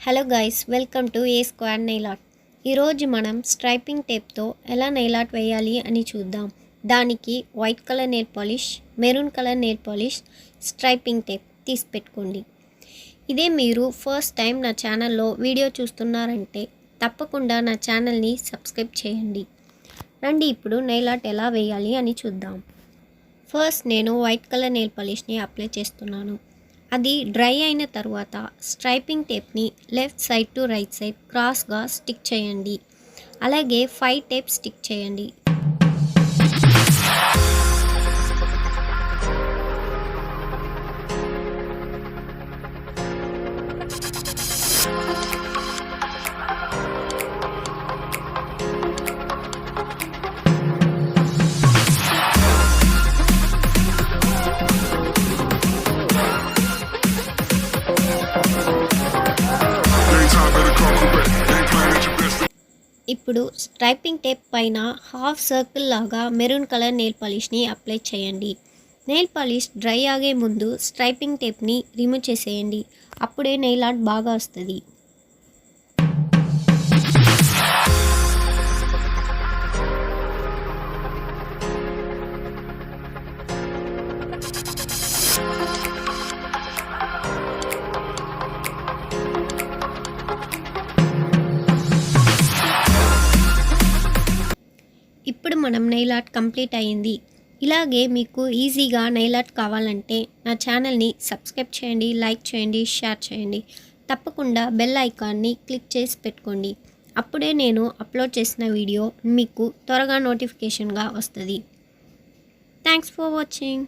Hello guys, welcome to ASQUAD nail art. ఈరోజు మనం స్ట్రైపింగ్ టేప్తో ఎలా నెయిల్ ఆర్ట్ వేయాలి అని చూద్దాం. దానికి white colour nail polish, maroon colour nail polish, striping tape తీసి పెట్టుకోండి. ఇదే మీరు ఫస్ట్ టైం నా ఛానల్లో వీడియో చూస్తున్నారంటే తప్పకుండా నా ఛానల్ని సబ్స్క్రైబ్ చేయండి. రండి ఇప్పుడు నెయిల్ ఆర్ట్ ఎలా వేయాలి అని చూద్దాం. ఫస్ట్ నేను వైట్ కలర్ నెయిల్ పాలిష్ని అప్లై చేస్తున్నాను. అది డ్రై అయిన తర్వాత స్ట్రైపింగ్ టేప్ని left side to right side క్రాస్గా స్టిక్ చేయండి. అలాగే 5 టేప్ స్టిక్ చేయండి. ఇప్పుడు స్ట్రైపింగ్ టేప్ పైన హాఫ్ సర్కిల్ లాగా మెరూన్ కలర్ నెయిల్ పాలిష్ని అప్లై చేయండి. నెయిల్ పాలిష్ డ్రై ఆగే ముందు స్ట్రైపింగ్ టేప్ని రిమూవ్ చేసేయండి. అప్పుడే నెయిల్ ఆర్ట్ బాగా వస్తుంది. ఇప్పుడు మనం నెయిల్ ఆర్ట్ కంప్లీట్ అయ్యింది. ఇలాగే మీకు ఈజీగా నెయిల్ ఆర్ట్ కావాలంటే నా ఛానల్ని సబ్స్క్రైబ్ చేయండి, లైక్ చేయండి, షేర్ చేయండి. తప్పకుండా బెల్ ఐకాన్ని క్లిక్ చేసి పెట్టుకోండి. అప్పుడే నేను అప్లోడ్ చేసిన వీడియో మీకు త్వరగా నోటిఫికేషన్గా వస్తుంది. Thanks for watching.